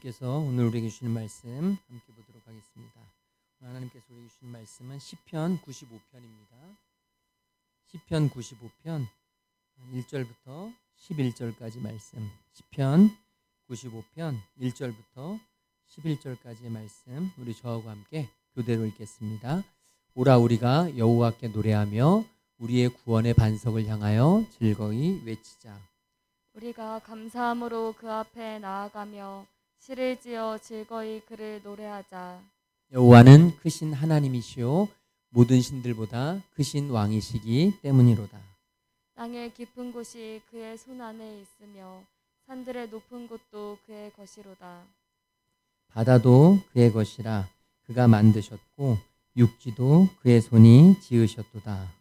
하나님께서 오늘 우리에게 주시는 말씀 함께 보도록 하겠습니다. 하나님께서 우리에게 주시는 말씀은 시편 95편입니다. 시편 95편 1절부터 11절까지 말씀. 시편 95편 1절부터 11절까지의 말씀 우리 저하고 함께 교대로 읽겠습니다. 오라 우리가 여호와께 노래하며 우리의 구원의 반석을 향하여 즐거이 외치자. 우리가 감사함으로 그 앞에 나아가며 시를 지어 즐거이 그를 노래하자. 여호와는 크신 하나님이시요 모든 신들보다 크신 왕이시기 때문이로다. 땅의 깊은 곳이 그의 손 안에 있으며 산들의 높은 곳도 그의 것이로다. 바다도 그의 것이라 그가 만드셨고 육지도 그의 손이 지으셨도다.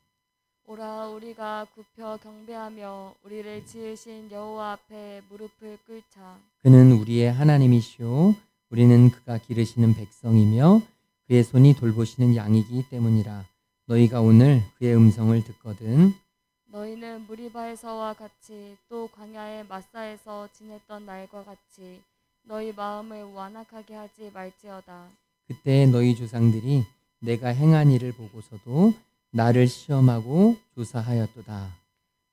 오라 우리가 굽혀 경배하며 우리를 지으신 여호와 앞에 무릎을 꿇자. 그는 우리의 하나님이시요 우리는 그가 기르시는 백성이며 그의 손이 돌보시는 양이기 때문이라. 너희가 오늘 그의 음성을 듣거든 너희는 무리바에서와 같이 또 광야의 마사에서 지냈던 날과 같이 너희 마음을 완악하게 하지 말지어다. 그때 너희 조상들이 내가 행한 일을 보고서도 나를 시험하고 조사하였도다.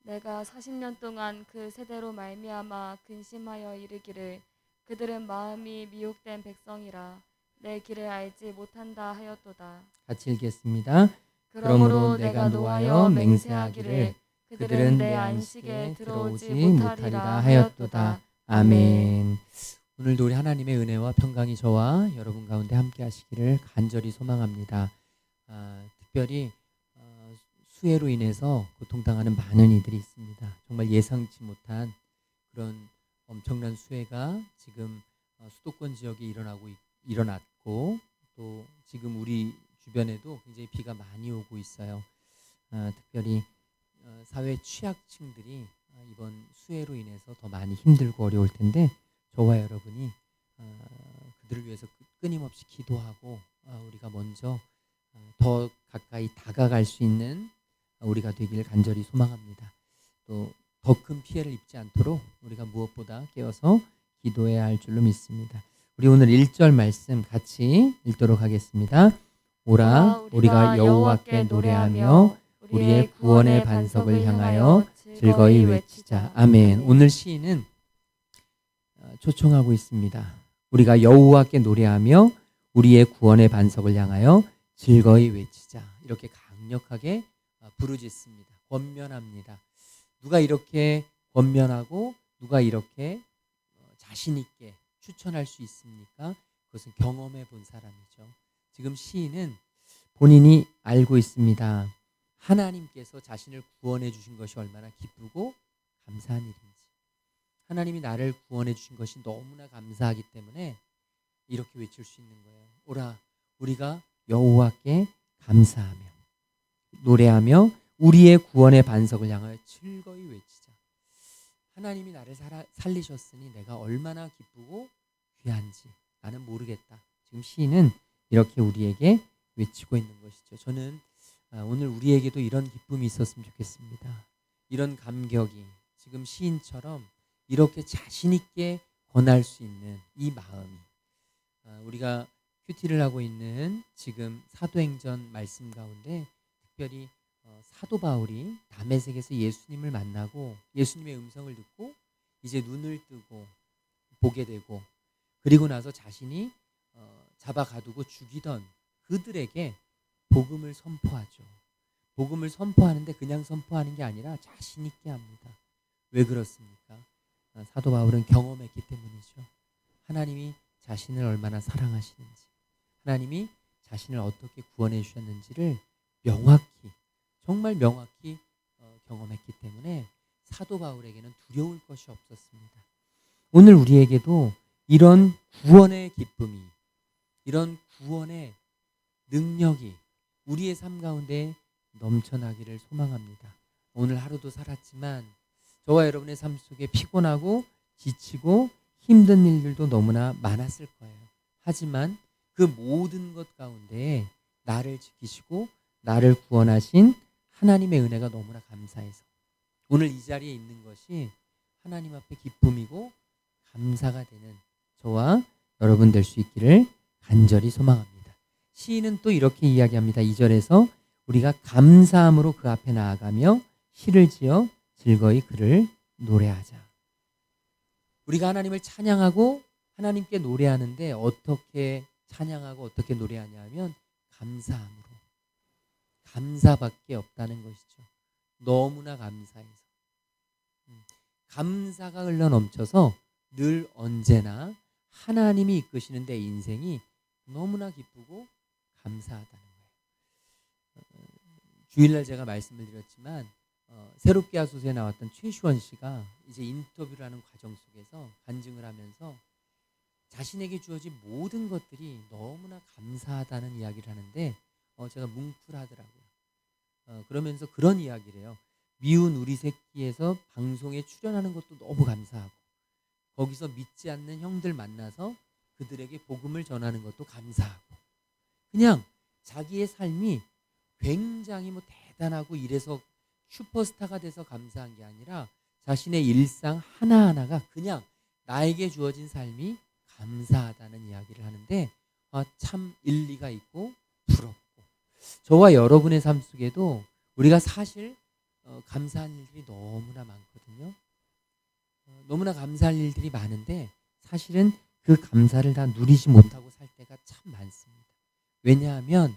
내가 40년 동안 그 세대로 말미암아 근심하여 이르기를 그들은 마음이 미혹된 백성이라 내 길을 알지 못한다 하였도다. 같이 읽겠습니다. 그러므로 내가 노하여 맹세하기를 그들은 내 안식에 들어오지 못하리라 하였도다. 아멘. 오늘도 우리 하나님의 은혜와 평강이 저와 여러분 가운데 함께 하시기를 간절히 소망합니다. 특별히 수해로 인해서 고통당하는 많은 이들이 있습니다. 정말 예상치 못한 그런 엄청난 수해가 지금 수도권 지역에 일어났고 또 지금 우리 주변에도 굉장히 비가 많이 오고 있어요. 특별히 사회 취약층들이 이번 수해로 인해서 더 많이 힘들고 어려울 텐데 저와 여러분이 그들을 위해서 끊임없이 기도하고 우리가 먼저 더 가까이 다가갈 수 있는 우리가 되기를 간절히 소망합니다. 또 더 큰 피해를 입지 않도록 우리가 무엇보다 깨어서 기도해야 할 줄로 믿습니다. 우리 오늘 1절 말씀 같이 읽도록 하겠습니다. 오라 우리가 여호와께 노래하며 우리의 구원의 반석을 향하여 즐거이 외치자. 아멘. 오늘 시인은 초청하고 있습니다. 우리가 여호와께 노래하며 우리의 구원의 반석을 향하여 즐거이 외치자. 이렇게 강력하게 부르짖습니다. 권면합니다. 누가 이렇게 권면하고 누가 이렇게 자신 있게 추천할 수 있습니까? 그것은 경험해 본 사람이죠. 지금 시인은 본인이 알고 있습니다. 하나님께서 자신을 구원해 주신 것이 얼마나 기쁘고 감사한 일인지. 하나님이 나를 구원해 주신 것이 너무나 감사하기 때문에 이렇게 외칠 수 있는 거예요. 오라 우리가 여호와께 감사하며 노래하며 우리의 구원의 반석을 향하여 즐거이 외치자. 하나님이 나를 살리셨으니 내가 얼마나 기쁘고 귀한지 나는 모르겠다. 지금 시인은 이렇게 우리에게 외치고 있는 것이죠. 저는 오늘 우리에게도 이런 기쁨이 있었으면 좋겠습니다. 이런 감격이 지금 시인처럼 이렇게 자신 있게 권할 수 있는 이 마음이 우리가 큐티를 하고 있는 지금 사도행전 말씀 가운데 특별히 사도 바울이 다메섹에서 예수님을 만나고 예수님의 음성을 듣고 이제 눈을 뜨고 보게 되고 그리고 나서 자신이 잡아가두고 죽이던 그들에게 복음을 선포하죠. 복음을 선포하는데 그냥 선포하는 게 아니라 자신 있게 합니다. 왜 그렇습니까? 사도 바울은 경험했기 때문이죠. 하나님이 자신을 얼마나 사랑하시는지, 하나님이 자신을 어떻게 구원해 주셨는지를 명확히, 정말 명확히 경험했기 때문에 사도 바울에게는 두려울 것이 없었습니다. 오늘 우리에게도 이런 구원의 기쁨이, 이런 구원의 능력이 우리의 삶 가운데 넘쳐나기를 소망합니다. 오늘 하루도 살았지만 저와 여러분의 삶 속에 피곤하고 지치고 힘든 일들도 너무나 많았을 거예요. 하지만 그 모든 것 가운데 나를 지키시고 나를 구원하신 하나님의 은혜가 너무나 감사해서 오늘 이 자리에 있는 것이 하나님 앞에 기쁨이고 감사가 되는 저와 여러분 될 수 있기를 간절히 소망합니다. 시인은 또 이렇게 이야기합니다. 2절에서 우리가 감사함으로 그 앞에 나아가며 시를 지어 즐거이 그를 노래하자. 우리가 하나님을 찬양하고 하나님께 노래하는데 어떻게 찬양하고 어떻게 노래하냐 하면 감사함으로. 감사밖에 없다는 것이죠. 너무나 감사해서. 감사가 흘러넘쳐서 늘 언제나 하나님이 이끄시는 내 인생이 너무나 기쁘고 감사하다는 거예요. 주일날 제가 말씀을 드렸지만 새롭게 하소서에 나왔던 최시원 씨가 이제 인터뷰를 하는 과정 속에서 간증을 하면서 자신에게 주어진 모든 것들이 너무나 감사하다는 이야기를 하는데 제가 뭉클하더라고요. 그러면서 그런 이야기를 해요. 미운 우리 새끼에서 방송에 출연하는 것도 너무 감사하고 거기서 믿지 않는 형들 만나서 그들에게 복음을 전하는 것도 감사하고 그냥 자기의 삶이 굉장히 대단하고 이래서 슈퍼스타가 돼서 감사한 게 아니라 자신의 일상 하나하나가 그냥 나에게 주어진 삶이 감사하다는 이야기를 하는데 참 일리가 있고 부럽고 저와 여러분의 삶 속에도 우리가 사실 감사한 일들이 너무나 많거든요. 너무나 감사할 일들이 많은데 사실은 그 감사를 다 누리지 못하고 살 때가 참 많습니다. 왜냐하면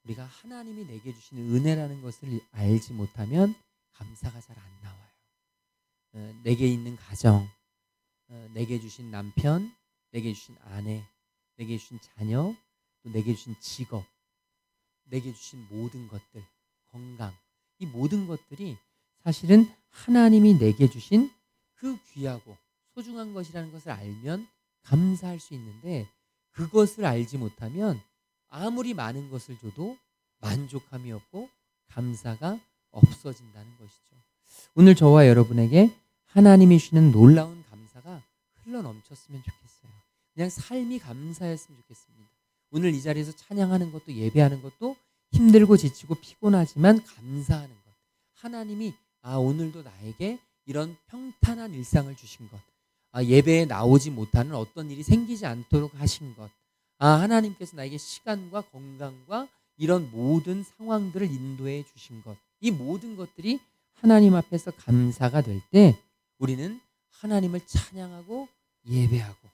우리가 하나님이 내게 주신 은혜라는 것을 알지 못하면 감사가 잘 안 나와요. 내게 있는 가정, 내게 주신 남편, 내게 주신 아내, 내게 주신 자녀, 또 내게 주신 직업, 내게 주신 모든 것들, 건강, 이 모든 것들이 사실은 하나님이 내게 주신 그 귀하고 소중한 것이라는 것을 알면 감사할 수 있는데 그것을 알지 못하면 아무리 많은 것을 줘도 만족함이 없고 감사가 없어진다는 것이죠. 오늘 저와 여러분에게 하나님이 주시는 놀라운 감사가 흘러넘쳤으면 좋겠어요. 그냥 삶이 감사였으면 좋겠습니다. 오늘 이 자리에서 찬양하는 것도 예배하는 것도 힘들고 지치고 피곤하지만 감사하는 것. 하나님이 오늘도 나에게 이런 평탄한 일상을 주신 것. 예배에 나오지 못하는 어떤 일이 생기지 않도록 하신 것. 하나님께서 나에게 시간과 건강과 이런 모든 상황들을 인도해 주신 것. 이 모든 것들이 하나님 앞에서 감사가 될 때 우리는 하나님을 찬양하고 예배하고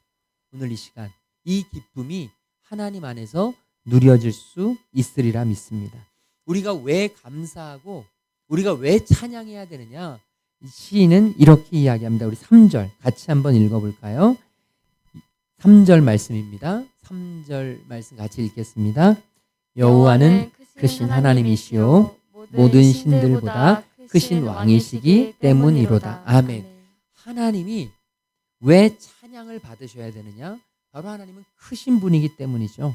오늘 이 시간 이 기쁨이 하나님 안에서 누려질 수 있으리라 믿습니다. 우리가 왜 감사하고 우리가 왜 찬양해야 되느냐? 이 시인은 이렇게 이야기합니다. 우리 3절 같이 한번 읽어볼까요? 3절 말씀입니다. 3절 말씀 같이 읽겠습니다. 여호와는 크신 하나님이시요 모든 신들보다 크신 왕이시기 때문이로다. 아멘. 하나님이 왜 찬양을 받으셔야 되느냐? 바로 하나님은 크신 분이기 때문이죠.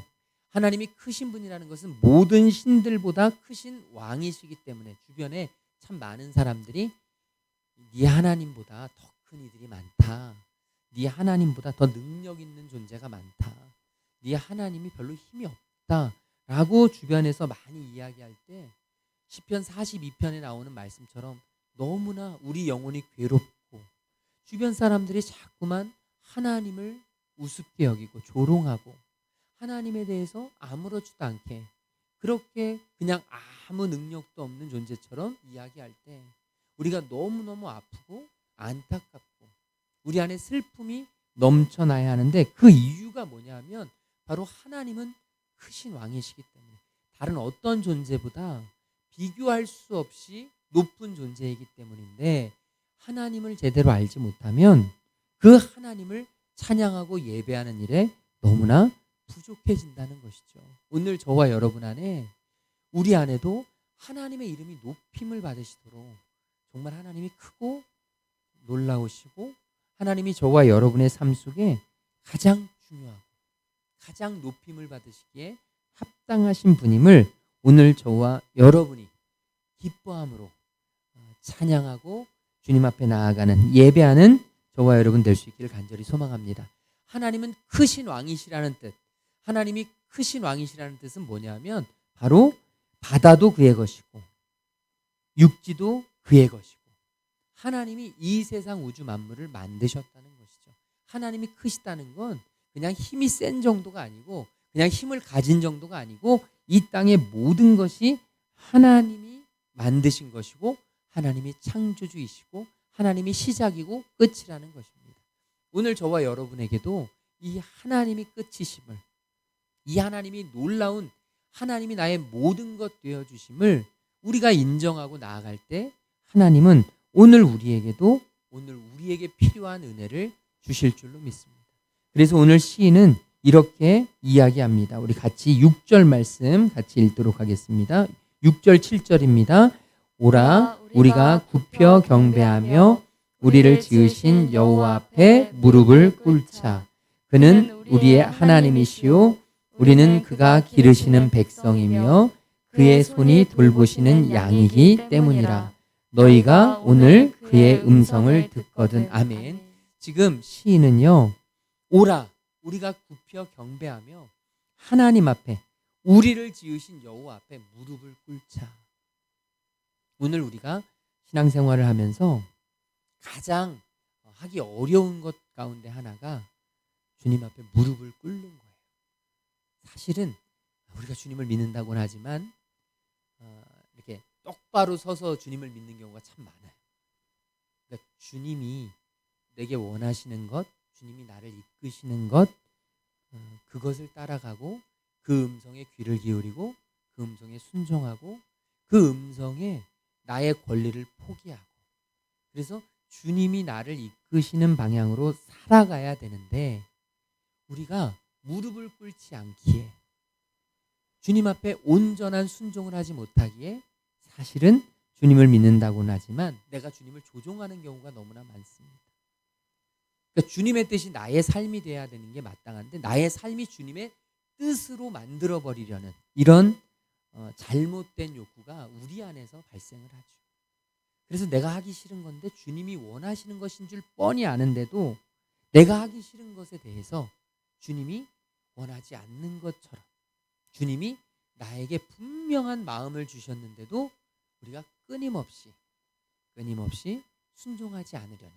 하나님이 크신 분이라는 것은 모든 신들보다 크신 왕이시기 때문에 주변에 참 많은 사람들이 네 하나님보다 더 큰 이들이 많다. 네 하나님보다 더 능력 있는 존재가 많다. 네 하나님이 별로 힘이 없다. 라고 주변에서 많이 이야기할 때 시편 42편에 나오는 말씀처럼 너무나 우리 영혼이 괴롭고 주변 사람들이 자꾸만 하나님을 우습게 여기고 조롱하고 하나님에 대해서 아무렇지도 않게 그렇게 그냥 아무 능력도 없는 존재처럼 이야기할 때 우리가 너무너무 아프고 안타깝고 우리 안에 슬픔이 넘쳐나야 하는데 그 이유가 뭐냐면 바로 하나님은 크신 왕이시기 때문에 다른 어떤 존재보다 비교할 수 없이 높은 존재이기 때문인데 하나님을 제대로 알지 못하면 그 하나님을 찬양하고 예배하는 일에 너무나 부족해진다는 것이죠. 오늘 저와 여러분 안에 우리 안에도 하나님의 이름이 높임을 받으시도록 정말 하나님이 크고 놀라우시고 하나님이 저와 여러분의 삶 속에 가장 중요하고 가장 높임을 받으시기에 합당하신 분임을 오늘 저와 여러분이 기뻐함으로 찬양하고 주님 앞에 나아가는 예배하는 저와 여러분 될 수 있기를 간절히 소망합니다. 하나님은 크신 왕이시라는 뜻. 하나님이 크신 왕이시라는 뜻은 뭐냐면 바로 바다도 그의 것이고 육지도 그의 것이고 하나님이 이 세상 우주 만물을 만드셨다는 것이죠. 하나님이 크시다는 건 그냥 힘이 센 정도가 아니고 그냥 힘을 가진 정도가 아니고 이 땅의 모든 것이 하나님이 만드신 것이고 하나님이 창조주이시고 하나님이 시작이고 끝이라는 것입니다. 오늘 저와 여러분에게도 이 하나님이 끝이심을, 이 하나님이 놀라운 하나님이 나의 모든 것 되어주심을 우리가 인정하고 나아갈 때 하나님은 오늘 우리에게 필요한 은혜를 주실 줄로 믿습니다. 그래서 오늘 시인은 이렇게 이야기합니다. 우리 같이 6절 말씀 같이 읽도록 하겠습니다. 6절 7절입니다. 오라 우리가 굽혀 경배하며 우리를 지으신 여호와 앞에 무릎을 꿇자. 그는 우리의 하나님이시요 우리는 그가 기르시는 백성이며 그의 손이 돌보시는 양이기 때문이라. 너희가 오늘 그의 음성을 듣거든. 아멘. 지금 시인은요, 오라 우리가 굽혀 경배하며 하나님 앞에 우리를 지으신 여호와 앞에 무릎을 꿇자. 오늘 우리가 신앙생활을 하면서 가장 하기 어려운 것 가운데 하나가 주님 앞에 무릎을 꿇는 거예요. 사실은 우리가 주님을 믿는다고는 하지만 이렇게 똑바로 서서 주님을 믿는 경우가 참 많아요. 그러니까 주님이 내게 원하시는 것, 주님이 나를 이끄시는 것, 그것을 따라가고 그 음성에 귀를 기울이고 그 음성에 순종하고 그 음성에 나의 권리를 포기하고, 그래서 주님이 나를 이끄시는 방향으로 살아가야 되는데 우리가 무릎을 꿇지 않기에, 주님 앞에 온전한 순종을 하지 못하기에 사실은 주님을 믿는다고는 하지만 내가 주님을 조종하는 경우가 너무나 많습니다. 그러니까 주님의 뜻이 나의 삶이 돼야 되는 게 마땅한데 나의 삶이 주님의 뜻으로 만들어버리려는 이런 잘못된 욕구가 우리 안에서 발생을 하죠. 그래서 내가 하기 싫은 건데 주님이 원하시는 것인 줄 뻔히 아는데도 내가 하기 싫은 것에 대해서 주님이 원하지 않는 것처럼, 주님이 나에게 분명한 마음을 주셨는데도 우리가 끊임없이 순종하지 않으려는,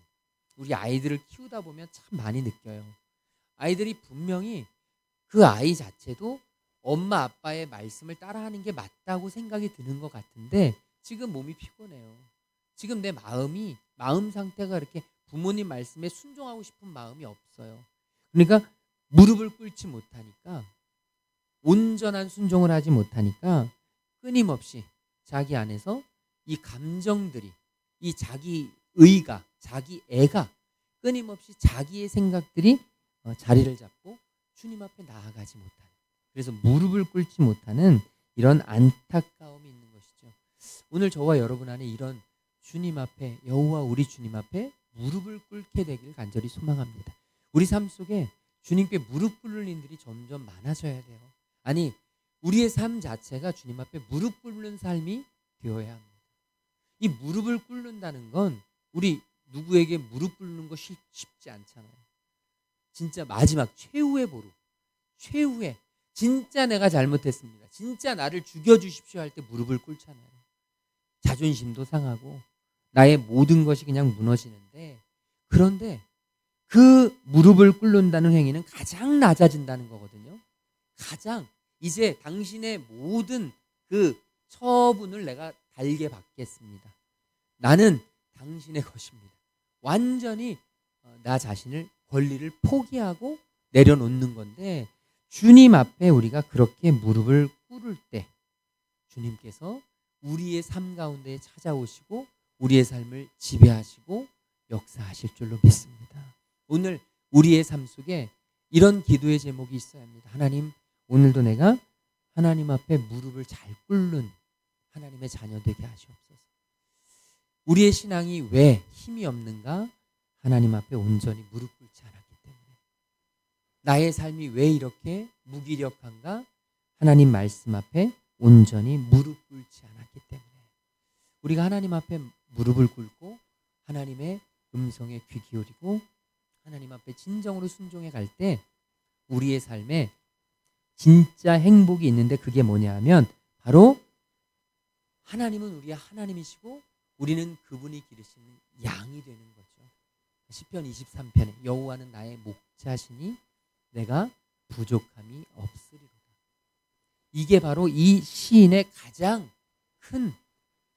우리 아이들을 키우다 보면 참 많이 느껴요. 아이들이 분명히 그 아이 자체도 엄마 아빠의 말씀을 따라하는 게 맞다고 생각이 드는 것 같은데 지금 몸이 피곤해요. 지금 내 마음 상태가 이렇게 부모님 말씀에 순종하고 싶은 마음이 없어요. 그러니까 무릎을 꿇지 못하니까, 온전한 순종을 하지 못하니까 끊임없이 자기 안에서 이 감정들이, 이 자기 의가, 자기 애가 끊임없이 자기의 생각들이 자리를 잡고 주님 앞에 나아가지 못하는, 그래서 무릎을 꿇지 못하는 이런 안타까움이 있는 것이죠. 오늘 저와 여러분 안에 이런 주님 앞에, 여호와 우리 주님 앞에 무릎을 꿇게 되길 간절히 소망합니다. 우리 삶 속에 주님께 무릎 꿇는 일들이 점점 많아져야 돼요. 아니, 우리의 삶 자체가 주님 앞에 무릎 꿇는 삶이 되어야 합니다. 이 무릎을 꿇는다는 건 우리 누구에게 무릎 꿇는 거 쉽지 않잖아요. 진짜 마지막 최후의 보루, 최후의 진짜 내가 잘못했습니다, 진짜 나를 죽여주십시오 할 때 무릎을 꿇잖아요. 자존심도 상하고 나의 모든 것이 그냥 무너지는데, 그런데 그 무릎을 꿇는다는 행위는 가장 낮아진다는 거거든요. 가장 이제 당신의 모든 그 처분을 내가 달게 받겠습니다. 나는 당신의 것입니다. 완전히 나 자신을, 권리를 포기하고 내려놓는 건데, 주님 앞에 우리가 그렇게 무릎을 꿇을 때 주님께서 우리의 삶 가운데 찾아오시고 우리의 삶을 지배하시고 역사하실 줄로 믿습니다. 오늘 우리의 삶 속에 이런 기도의 제목이 있어야 합니다. 하나님, 오늘도 내가 하나님 앞에 무릎을 잘 꿇는 하나님의 자녀 되게 하시옵소서. 우리의 신앙이 왜 힘이 없는가? 하나님 앞에 온전히 무릎 꿇지 않았기 때문에. 나의 삶이 왜 이렇게 무기력한가? 하나님 말씀 앞에 온전히 무릎 꿇지 않았기 때문에. 우리가 하나님 앞에 무릎을 꿇고 하나님의 음성에 귀 기울이고 하나님 앞에 진정으로 순종해 갈 때 우리의 삶에 진짜 행복이 있는데, 그게 뭐냐 하면 바로 하나님은 우리의 하나님이시고 우리는 그분이 기르시는 양이 되는 거죠. 시편 23편에 여호와는 나의 목자시니 내가 부족함이 없으리로다. 이게 바로 이 시인의 가장 큰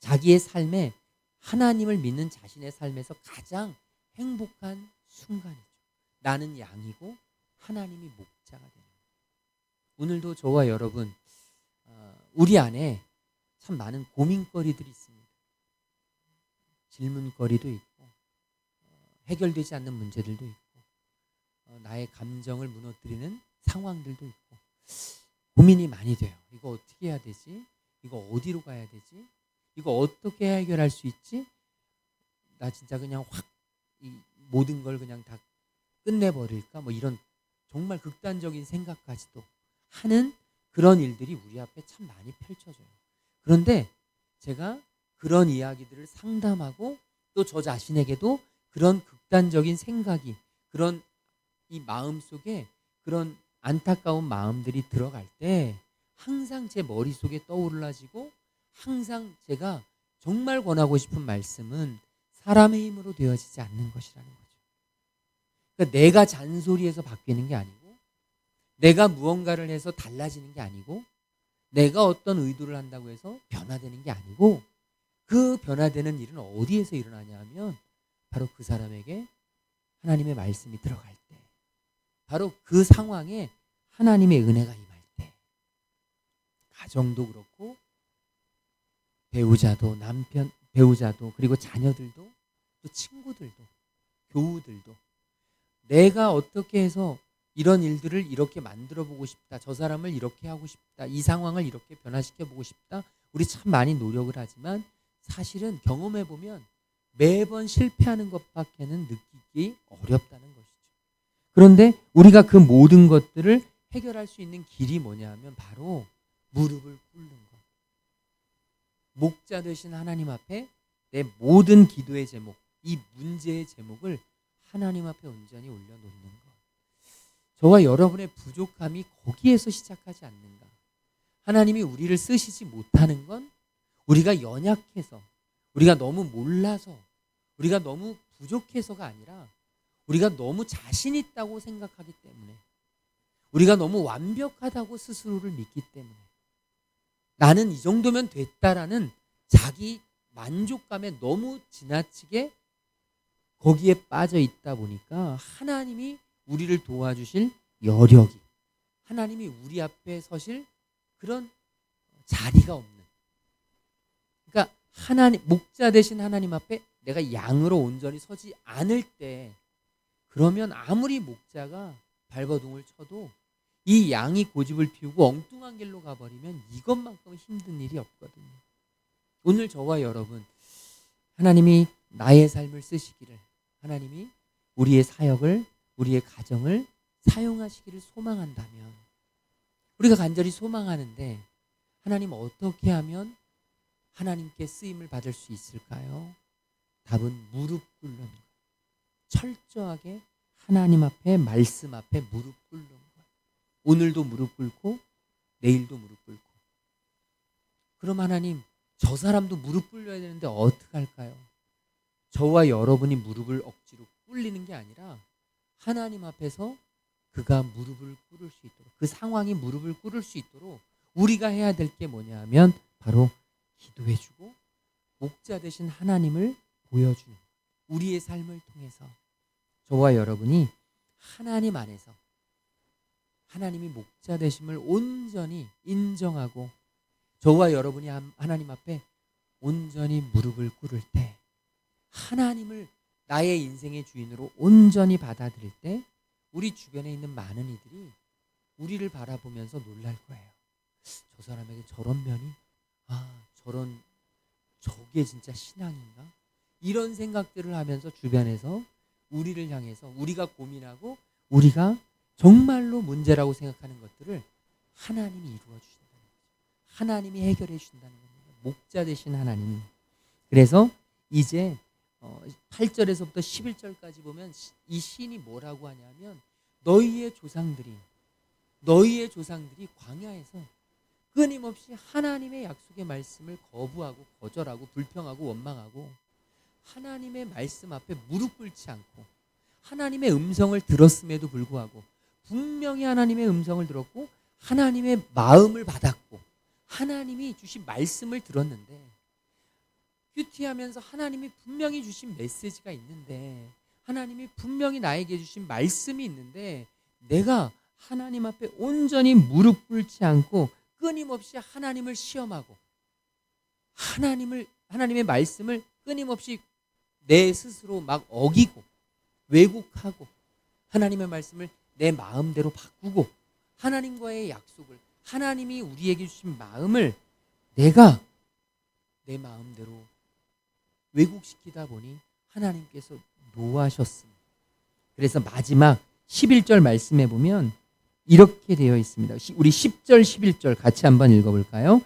자기의 삶에 하나님을 믿는 자신의 삶에서 가장 행복한 순간이죠. 나는 양이고 하나님이 목자가 되는 거예요. 오늘도 저와 여러분 우리 안에 참 많은 고민거리들이 있습니다. 질문거리도 있고 해결되지 않는 문제들도 있고 나의 감정을 무너뜨리는 상황들도 있고 고민이 많이 돼요. 이거 어떻게 해야 되지? 이거 어디로 가야 되지? 이거 어떻게 해결할 수 있지? 나 진짜 그냥 확 이 모든 걸 그냥 다 끝내버릴까? 뭐 이런 정말 극단적인 생각까지도 하는 그런 일들이 우리 앞에 참 많이 펼쳐져요. 그런데 제가 그런 이야기들을 상담하고 또 저 자신에게도 그런 극단적인 생각이 그런 이 마음 속에 그런 안타까운 마음들이 들어갈 때 항상 제 머릿속에 떠올라지고 항상 제가 정말 권하고 싶은 말씀은 사람의 힘으로 되어지지 않는 것이라는 거죠. 그러니까 내가 잔소리해서 바뀌는 게 아니고 내가 무언가를 해서 달라지는 게 아니고 내가 어떤 의도를 한다고 해서 변화되는 게 아니고 그 변화되는 일은 어디에서 일어나냐 하면 바로 그 사람에게 하나님의 말씀이 들어갈 때 바로 그 상황에 하나님의 은혜가 임할 때 가정도 그렇고 배우자도 남편 배우자도 그리고 자녀들도 또 친구들도 교우들도 내가 어떻게 해서 이런 일들을 이렇게 만들어 보고 싶다. 저 사람을 이렇게 하고 싶다. 이 상황을 이렇게 변화시켜 보고 싶다. 우리 참 많이 노력을 하지만 사실은 경험해 보면 매번 실패하는 것밖에는 느끼기 어렵다는 것이죠. 그런데 우리가 그 모든 것들을 해결할 수 있는 길이 뭐냐 하면 바로 무릎을 꿇는 것. 목자 되신 하나님 앞에 내 모든 기도의 제목, 이 문제의 제목을 하나님 앞에 온전히 올려놓는 것. 저와 여러분의 부족함이 거기에서 시작하지 않는가. 하나님이 우리를 쓰시지 못하는 건 우리가 연약해서, 우리가 너무 몰라서, 우리가 너무 부족해서가 아니라 우리가 너무 자신 있다고 생각하기 때문에, 우리가 너무 완벽하다고 스스로를 믿기 때문에, 나는 이 정도면 됐다라는 자기 만족감에 너무 지나치게 거기에 빠져 있다 보니까 하나님이 우리를 도와주실 여력이, 하나님이 우리 앞에 서실 그런 자리가 없는, 그러니까 하나님, 목자 되신 하나님 앞에 내가 양으로 온전히 서지 않을 때, 그러면 아무리 목자가 발버둥을 쳐도 이 양이 고집을 피우고 엉뚱한 길로 가버리면 이것만큼 힘든 일이 없거든요. 오늘 저와 여러분, 하나님이 나의 삶을 쓰시기를, 하나님이 우리의 사역을, 우리의 가정을 사용하시기를 소망한다면, 우리가 간절히 소망하는데 하나님 어떻게 하면 하나님께 쓰임을 받을 수 있을까요? 답은 무릎 꿇는 것. 철저하게 하나님 앞에, 말씀 앞에 무릎 꿇는 것. 오늘도 무릎 꿇고 내일도 무릎 꿇고. 그럼 하나님, 저 사람도 무릎 꿇려야 되는데 어떡할까요? 저와 여러분이 무릎을 억지로 꿇리는 게 아니라 하나님 앞에서 그가 무릎을 꿇을 수 있도록, 그 상황이 무릎을 꿇을 수 있도록 우리가 해야 될 게 뭐냐 하면 바로 기도해주고 목자 되신 하나님을 보여주는, 우리의 삶을 통해서 저와 여러분이 하나님 안에서 하나님이 목자 되심을 온전히 인정하고 저와 여러분이 하나님 앞에 온전히 무릎을 꿇을 때, 하나님을 나의 인생의 주인으로 온전히 받아들일 때 우리 주변에 있는 많은 이들이 우리를 바라보면서 놀랄 거예요. 저 사람에게 저런 면이, 저게 진짜 신앙인가? 이런 생각들을 하면서 주변에서 우리를 향해서 우리가 고민하고 우리가 정말로 문제라고 생각하는 것들을 하나님이 이루어 주신다는 거죠. 하나님이 해결해 주신다는 겁니다. 목자 되신 하나님. 그래서 이제 8절에서부터 11절까지 보면 이 시인이 뭐라고 하냐면 너희의 조상들이 광야에서 끊임없이 하나님의 약속의 말씀을 거부하고 거절하고 불평하고 원망하고 하나님의 말씀 앞에 무릎 꿇지 않고 하나님의 음성을 들었음에도 불구하고 분명히 하나님의 음성을 들었고 하나님의 마음을 받았고 하나님이 주신 말씀을 들었는데 큐티하면서 하나님이 분명히 주신 메시지가 있는데 하나님이 분명히 나에게 주신 말씀이 있는데 내가 하나님 앞에 온전히 무릎 꿇지 않고 끊임없이 하나님을 시험하고 하나님의 말씀을 끊임없이 내 스스로 막 어기고 왜곡하고 하나님의 말씀을 내 마음대로 바꾸고 하나님과의 약속을 하나님이 우리에게 주신 마음을 내가 내 마음대로 왜곡시키다 보니 하나님께서 노하셨습니다. 그래서 마지막 11절 말씀에 보면 이렇게 되어 있습니다. 우리 10절 11절 같이 한번 읽어볼까요?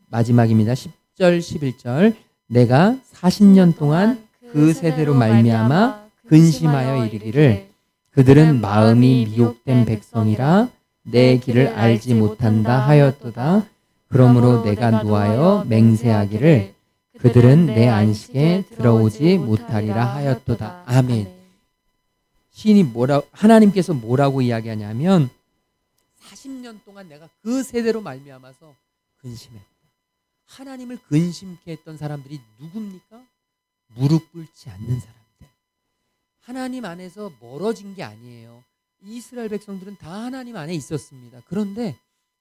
마지막입니다. 10절 11절 내가 40년 동안 그 세대로 말미암아 근심하여 이르기를 그들은 마음이 미혹된 백성이라 내 길을 알지 못한다 하였도다. 그러므로 내가 노하여 맹세하기를 그들은 내 안식에 들어오지 못하리라 하였도다. 아멘. 시인이 하나님께서 뭐라고 이야기하냐면 40년 동안 내가 그 세대로 말미암아서 근심했다. 하나님을 근심케 했던 사람들이 누굽니까? 무릎 꿇지 않는 사람들. 하나님 안에서 멀어진 게 아니에요. 이스라엘 백성들은 다 하나님 안에 있었습니다. 그런데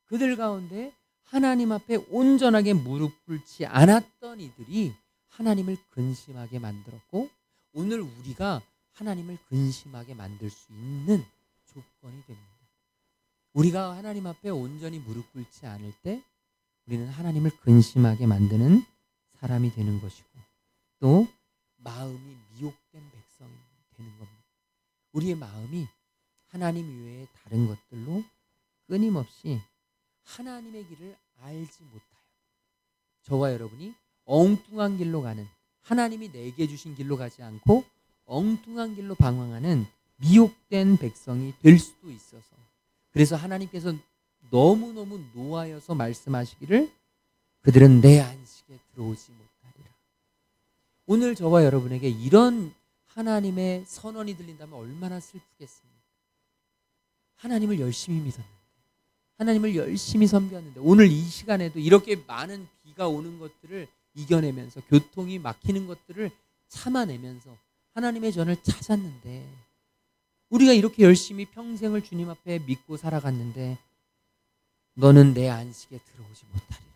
그들 가운데 하나님 앞에 온전하게 무릎 꿇지 않았던 이들이 하나님을 근심하게 만들었고 오늘 우리가 하나님을 근심하게 만들 수 있는 조건이 됩니다. 우리가 하나님 앞에 온전히 무릎 꿇지 않을 때 우리는 하나님을 근심하게 만드는 사람이 되는 것이고 또 마음이 미혹된 백성이 되는 겁니다. 우리의 마음이 하나님 이외에 다른 것들로 끊임없이 하나님의 길을 알지 못하여 저와 여러분이 엉뚱한 길로 가는 하나님이 내게 주신 길로 가지 않고 엉뚱한 길로 방황하는 미혹된 백성이 될 수도 있어서 그래서 하나님께서 너무너무 노하여서 말씀하시기를 그들은 내 안식에 들어오지 못하리라. 오늘 저와 여러분에게 이런 하나님의 선언이 들린다면 얼마나 슬프겠습니까? 하나님을 열심히 믿었는데 하나님을 열심히 섬겼는데 오늘 이 시간에도 이렇게 많은 비가 오는 것들을 이겨내면서 교통이 막히는 것들을 참아내면서 하나님의 전을 찾았는데 우리가 이렇게 열심히 평생을 주님 앞에 믿고 살아갔는데 너는 내 안식에 들어오지 못하리라.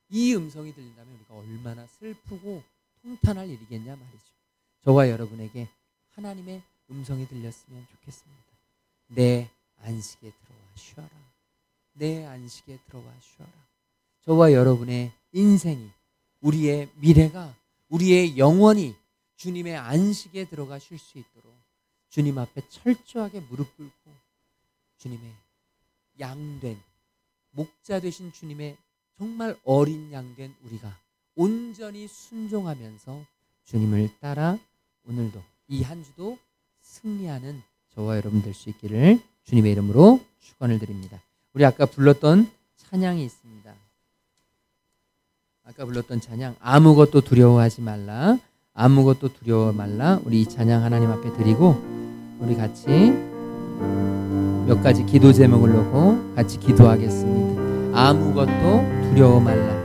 이 음성이 들린다면 우리가 얼마나 슬프고 통탄할 일이겠냐 말이죠. 저와 여러분에게 하나님의 음성이 들렸으면 좋겠습니다. 내 안식에 들어와 쉬어라. 내 안식에 들어와 쉬어라. 저와 여러분의 인생이 우리의 미래가 우리의 영혼이 주님의 안식에 들어가 쉴 수 있도록 주님 앞에 철저하게 무릎 꿇고 주님의 양된 목자 되신 주님의 정말 어린 양된 우리가 온전히 순종하면서 주님을 따라 오늘도 이 한 주도 승리하는 저와 여러분 될 수 있기를 주님의 이름으로 축원을 드립니다. 우리 아까 불렀던 찬양이 있습니다. 아까 불렀던 찬양 아무것도 두려워하지 말라. 아무것도 두려워 말라. 우리 이 찬양 하나님 앞에 드리고 우리 같이 몇 가지 기도 제목을 놓고 같이 기도하겠습니다. 아무것도 두려워 말라.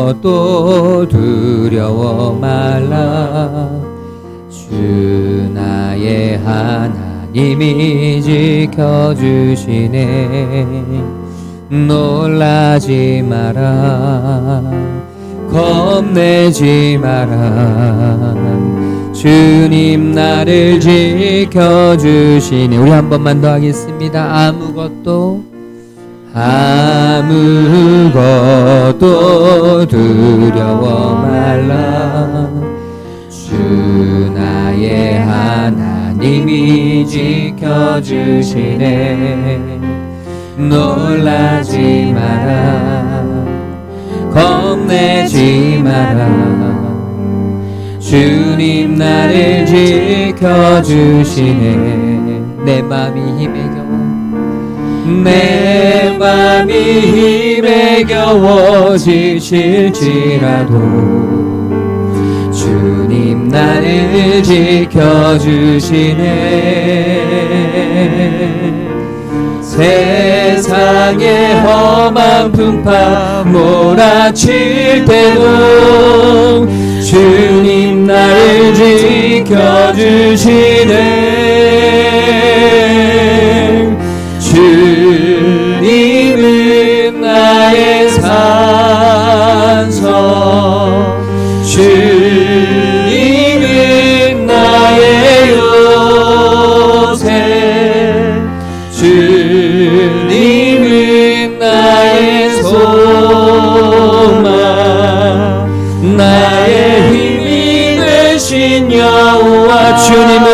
아무것도 두려워 말라. 주 나의 하나님이 지켜주시네. 놀라지 마라. 겁내지 마라. 주님 나를 지켜주시네. 우리 한 번만 더 하겠습니다. 아무것도 두려워 말라. 주 나의 하나님이 지켜주시네. 놀라지 마라. 겁내지 마라. 주님 나를 지켜주시네. 내 맘이 힘에 겨워 내 맘이 힘에 겨워 지칠지라도 주님 나를 지켜주시네. 세상의 험한 풍파 몰아칠 때도 주님 나를 지켜주시네. 주님은 나의 산성, 주님은 나의 요새, 주님은 나의 소망, 나의 힘이 되신 여호와. 주님은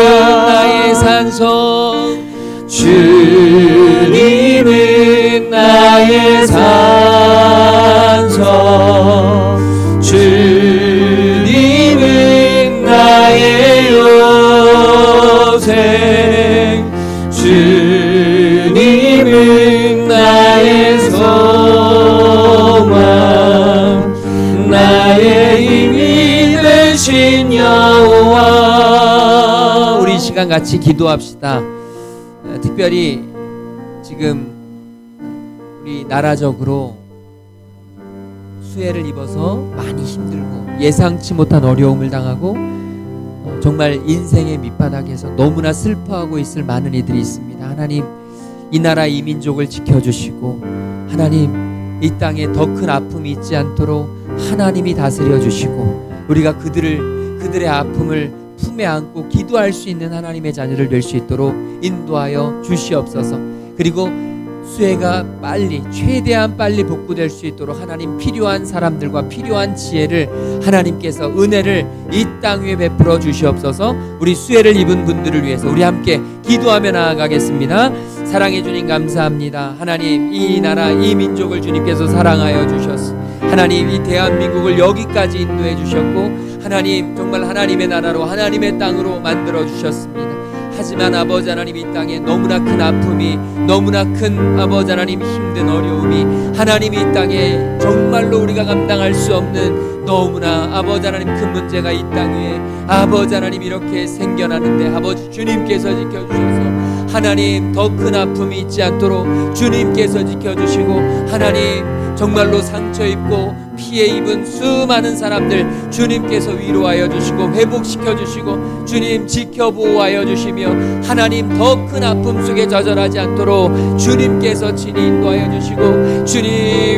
나의 산성, 주님은 나의 산성, 주님은 나의 요새, 주님은 나의 소망, 나의 힘이 되신 여호와. 우리 이 시간 같이 기도합시다. 특별히 지금 우리 나라적으로 수해를 입어서 많이 힘들고 예상치 못한 어려움을 당하고 정말 인생의 밑바닥에서 너무나 슬퍼하고 있을 많은 이들이 있습니다. 하나님, 이 나라 이 민족을 지켜주시고, 하나님 이 땅에 더 큰 아픔이 있지 않도록 하나님이 다스려 주시고, 우리가 그들의 아픔을 품에 안고 기도할 수 있는 하나님의 자녀를 될 수 있도록 인도하여 주시옵소서. 그리고 수혜가 최대한 빨리 복구될 수 있도록 하나님, 필요한 사람들과 필요한 지혜를 하나님께서, 은혜를 이 땅 위에 베풀어 주시옵소서. 우리 수혜를 입은 분들을 위해서 우리 함께 기도하며 나아가겠습니다. 사랑해 주님 감사합니다. 하나님, 이 나라 이 민족을 주님께서 사랑하여 주셨어. 하나님, 이 대한민국을 여기까지 인도해 주셨고, 하나님 정말 하나님의 나라로, 하나님의 땅으로 만들어 주셨습니다. 하지만 아버지 하나님, 이 땅에 너무나 큰 아픔이, 너무나 큰 아버지 하나님 힘든 어려움이, 하나님 이 땅에 정말로 우리가 감당할 수 없는 너무나 아버지 하나님 큰 문제가 이 땅 위에 아버지 하나님 이렇게 생겨나는데, 아버지 주님께서 지켜주셔서 하나님 더 큰 아픔이 있지 않도록 주님께서 지켜주시고, 하나님 정말로 상처 입고 피해 입은 수많은 사람들 주님께서 위로하여 주시고 회복시켜 주시고 주님 지켜 보호하여 주시며, 하나님 더 큰 아픔 속에 좌절하지 않도록 주님께서 친히 인도하여 주시고,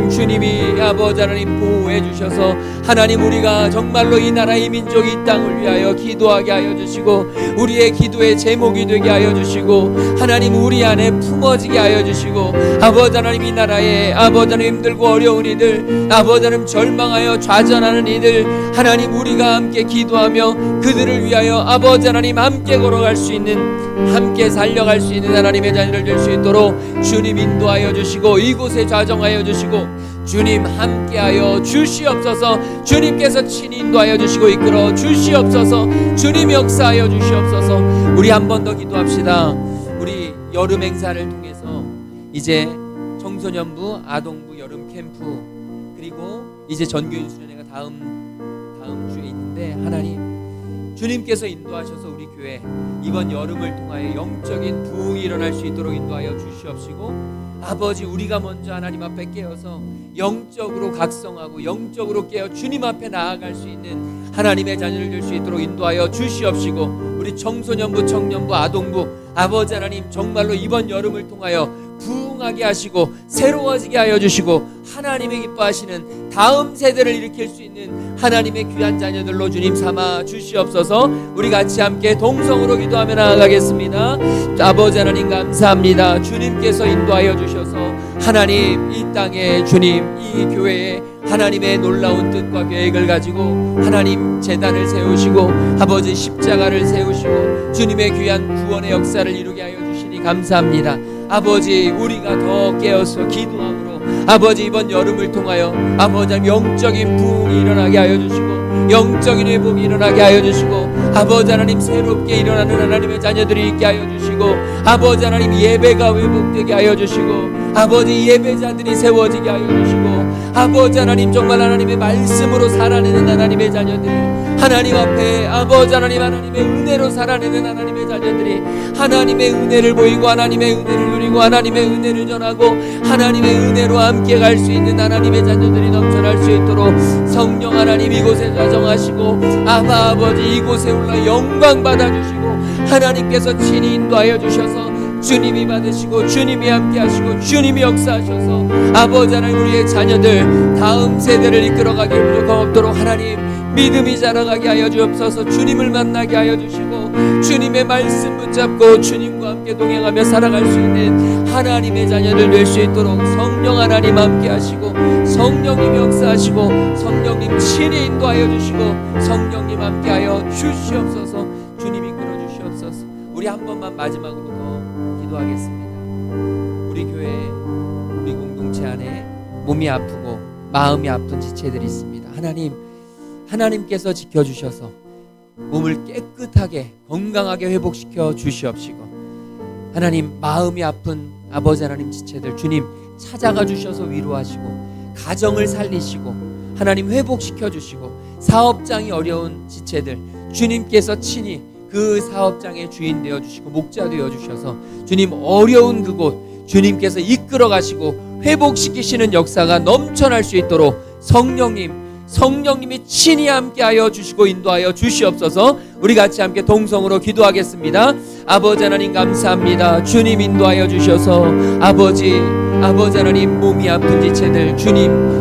주님이 아버지 하나님 보호해 주셔서 하나님 우리가 정말로 이 나라 이 민족 이 땅을 위하여 기도하게 하여 주시고, 우리의 기도의 제목이 되게 하여 주시고, 하나님 우리 안에 품어지게 하여 주시고, 아버지 하나님 이 나라에 아버지 하나님 힘들고 어려운 이들, 아버지 하나님 절망하여 좌절하는 이들, 하나님 우리가 함께 기도하며 그들을 위하여 아버지 하나님 함께 걸어갈 수 있는, 함께 살려갈 수 있는 하나님의 자녀를 될 수 있도록 주님 인도하여 주시고, 이곳에 좌정하여 주시고 주님 함께하여 주시옵소서. 주님께서 친히 인도하여 주시고 이끌어 주시옵소서. 주님 역사하여 주시옵소서. 우리 한 번 더 기도합시다. 우리 여름 행사를 통해서 이제 청소년부, 아동부 여름 캠프, 그리고 이제 전교인 수련회가 다음 주에 있는데, 하나님 주님께서 인도하셔서 우리 교회 이번 여름을 통하여 영적인 부흥이 일어날 수 있도록 인도하여 주시옵시고, 아버지 우리가 먼저 하나님 앞에 깨어서 영적으로 각성하고 영적으로 깨어 주님 앞에 나아갈 수 있는 하나님의 자녀를 될 수 있도록 인도하여 주시옵시고, 우리 청소년부, 청년부, 아동부 아버지 하나님 정말로 이번 여름을 통하여 부흥하게 하시고 새로워지게 하여 주시고, 하나님이 기뻐하시는 다음 세대를 일으킬 수 있는 하나님의 귀한 자녀들로 주님 삼아 주시옵소서. 우리 같이 함께 동성으로 기도하며 나아가겠습니다. 아버지 하나님 감사합니다. 주님께서 인도하여 주셔서 하나님 이 땅에 주님 이 교회에 하나님의 놀라운 뜻과 계획을 가지고 하나님 제단을 세우시고 아버지 십자가를 세우시고 주님의 귀한 구원의 역사를 이루게 하여 주시니 감사합니다. 아버지 우리가 더 깨어서 기도함으로 아버지 이번 여름을 통하여 아버지 영적인 부흥이 일어나게 하여 주시고 영적인 회복이 일어나게 하여 주시고, 아버지 하나님 새롭게 일어나는 하나님의 자녀들이 있게 하여 주시고, 아버지 하나님 예배가 회복되게 하여 주시고, 아버지 예배자들이 세워지게 하여 주시고, 아버지 하나님 정말 하나님의 말씀으로 살아내는 하나님의 자녀들이, 하나님 앞에 아버지 하나님 하나님의 은혜로 살아내는 하나님의 자녀들이 하나님의 은혜를 보이고 하나님의 은혜를 누리고 하나님의 은혜를 전하고 하나님의 은혜로 함께 갈 수 있는 하나님의 자녀들이 넘쳐날 수 있도록 성령 하나님 이곳에 좌정하시고, 아바 아버지 이곳에 올라 영광 받아주시고, 하나님께서 친히 인도하여 주셔서 주님이 받으시고 주님이 함께 하시고 주님이 역사하셔서 아버지 하나님 우리의 자녀들 다음 세대를 이끌어가기 부족함 없도록 하나님 믿음이 자라가게 하여 주옵소서. 주님을 만나게 하여 주시고 주님의 말씀 붙잡고 주님과 함께 동행하며 살아갈 수 있는 하나님의 자녀들 될 수 있도록 성령 하나님 함께 하시고 성령님 역사하시고 성령님 친히 인도하여 주시고 성령님 함께 하여 주시옵소서. 주님 이끌어 주시옵소서. 우리 한 번만 마지막으로 더 기도하겠습니다. 우리 교회 우리 공동체 안에 몸이 아프고 마음이 아픈 지체들이 있습니다. 하나님께서 지켜주셔서 몸을 깨끗하게 건강하게 회복시켜 주시옵시고, 하나님 마음이 아픈 아버지 하나님 지체들 주님 찾아가 주셔서 위로하시고 가정을 살리시고 하나님 회복시켜 주시고, 사업장이 어려운 지체들 주님께서 친히 그 사업장의 주인 되어 주시고 목자 되어 주셔서 주님 어려운 그곳 주님께서 이끌어 가시고 회복시키시는 역사가 넘쳐날 수 있도록 성령님이 친히 함께하여 주시고 인도하여 주시옵소서. 우리 같이 함께 동성으로 기도하겠습니다. 아버지 하나님 감사합니다. 주님 인도하여 주셔서 아버지 하나님 몸이 아픈 지체들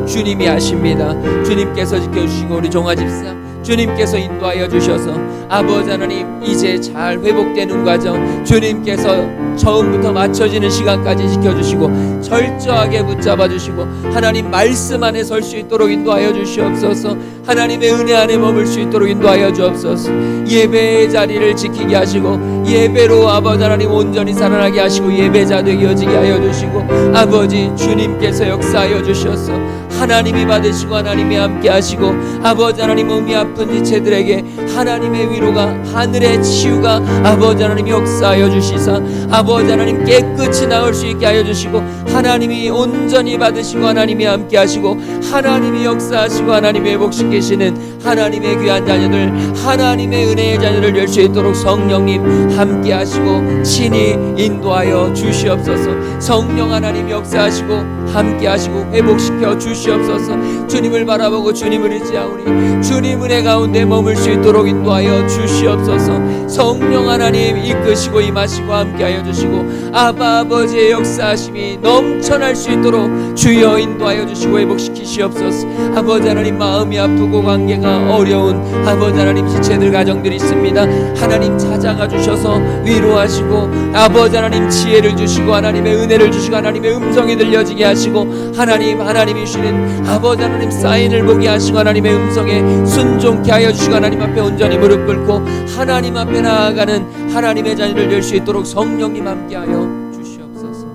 주님이 아십니다. 주님께서 지켜주시고 우리 종아집사 주님께서 인도하여 주셔서 아버지 하나님 이제 잘 회복되는 과정 주님께서 처음부터 맞춰지는 시간까지 지켜주시고 철저하게 붙잡아 주시고 하나님 말씀 안에 설 수 있도록 인도하여 주시옵소서. 하나님의 은혜 안에 머물 수 있도록 인도하여 주옵소서. 예배의 자리를 지키게 하시고 예배로 아버지 하나님 온전히 살아나게 하시고 예배자 되게 여지게 하여 주시고 아버지 주님께서 역사하여 주셔서 하나님이 받으시고 하나님이 함께 하시고 아버지 하나님 몸이 아픈 지체들에게 하나님의 위로가 하늘의 치유가 아버지 하나님 역사하여 주시사 아버지 하나님 깨끗이 나올 수 있게 하여 주시고 하나님이 온전히 받으시고 하나님이 함께 하시고 하나님이 역사하시고 하나님이 회복시키시는 하나님의 귀한 자녀들 하나님의 은혜의 자녀들 될 수 있도록 성령님 함께 하시고 친히 인도하여 주시옵소서. 성령 하나님 역사하시고 함께 하시고 회복시켜 주시옵소서. 주님을 바라보고 주님을 의지하오니 주님 은혜 가운데 머물 수 있도록 인도하여 주시옵소서. 성령 하나님 이끄시고 임하시고 함께하여 주시고 아바 아버지의 역사하심이 넘쳐날 수 있도록 주여 인도하여 주시고 회복시키시옵소서. 아버지 하나님 마음이 아프고 관계가 어려운 아버지 하나님 지체들 가정들이 있습니다. 하나님 찾아가 주셔서 위로하시고 아버지 하나님 지혜를 주시고 하나님의 은혜를 주시고 하나님의 음성이 들려지게 하시고 하나님이 주시는 아버지 하나님 사인을 보게 하시고 하나님의 음성에 순종케 하여 주시고 하나님 앞에 온전히 무릎 꿇고 하나님 앞에 나아가는 하나님의 자녀들 될 수 있도록 성령님 함께하여 주시옵소서.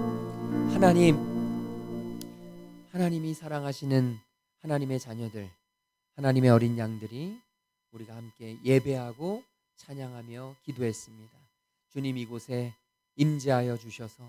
하나님이 사랑하시는 하나님의 자녀들 하나님의 어린 양들이 우리가 함께 예배하고 찬양하며 기도했습니다. 주님 이곳에 임재하여 주셔서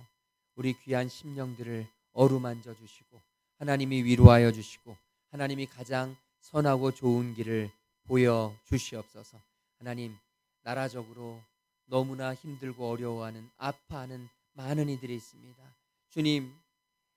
우리 귀한 심령들을 어루만져 주시고 하나님이 위로하여 주시고 하나님이 가장 선하고 좋은 길을 보여 주시옵소서. 하나님 나라적으로 너무나 힘들고 어려워하는 아파하는 많은 이들이 있습니다. 주님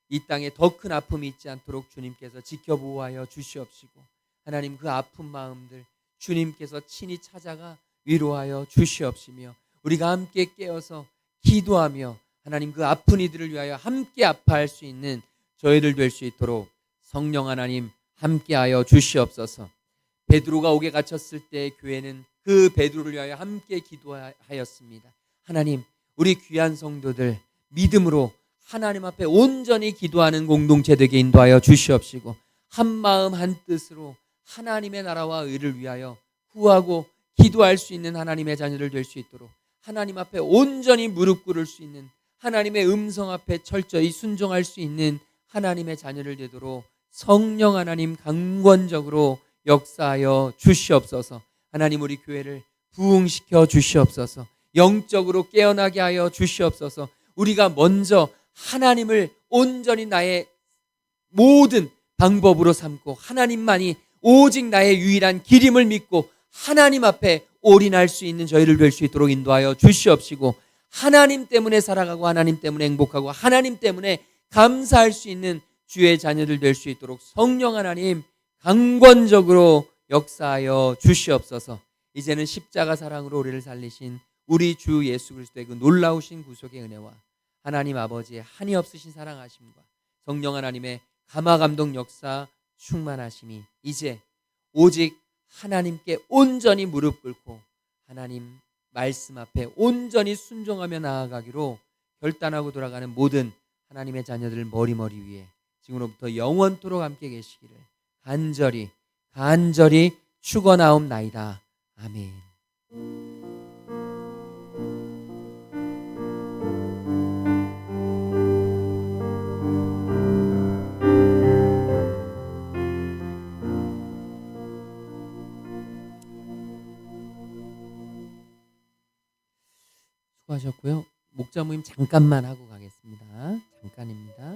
이 땅에 더 큰 아픔이 있지 않도록 주님께서 지켜보호하여 주시옵시고 하나님 그 아픈 마음들 주님께서 친히 찾아가 위로하여 주시옵시며 우리가 함께 깨어서 기도하며 하나님 그 아픈 이들을 위하여 함께 아파할 수 있는 저희들 될 수 있도록 성령 하나님 함께하여 주시옵소서. 베드로가 옥에 갇혔을 때 교회는 그 베드로를 위하여 함께 기도하였습니다. 하나님 우리 귀한 성도들 믿음으로 하나님 앞에 온전히 기도하는 공동체 되게 인도하여 주시옵시고 한 마음 한 뜻으로 하나님의 나라와 의를 위하여 구하고 기도할 수 있는 하나님의 자녀들 될 수 있도록 하나님 앞에 온전히 무릎 꿇을 수 있는 하나님의 음성 앞에 철저히 순종할 수 있는 하나님의 자녀를 되도록 성령 하나님 강권적으로 역사하여 주시옵소서. 하나님, 우리 교회를 부흥시켜 주시옵소서. 영적으로 깨어나게 하여 주시옵소서. 우리가 먼저 하나님을 온전히 나의 모든 방법으로 삼고 하나님만이 오직 나의 유일한 길임을 믿고 하나님 앞에 올인할 수 있는 저희를 될 수 있도록 인도하여 주시옵시고, 하나님 때문에 살아가고 하나님 때문에 행복하고 하나님 때문에 감사할 수 있는 주의 자녀들 될 수 있도록 성령 하나님 강권적으로 역사하여 주시옵소서. 이제는 십자가 사랑으로 우리를 살리신 우리 주 예수 그리스도의 그 놀라우신 구속의 은혜와 하나님 아버지의 한이 없으신 사랑하심과 성령 하나님의 감화 감동 역사 충만하심이 이제 오직 하나님께 온전히 무릎 꿇고 하나님 말씀 앞에 온전히 순종하며 나아가기로 결단하고 돌아가는 모든 하나님의 자녀들 머리머리 위에 지금으로부터 영원토록 함께 계시기를 간절히 축원하옵나이다. 아멘. 수고하셨고요. 목자 모임 잠깐만 하고 가겠습니다. 잠깐입니다.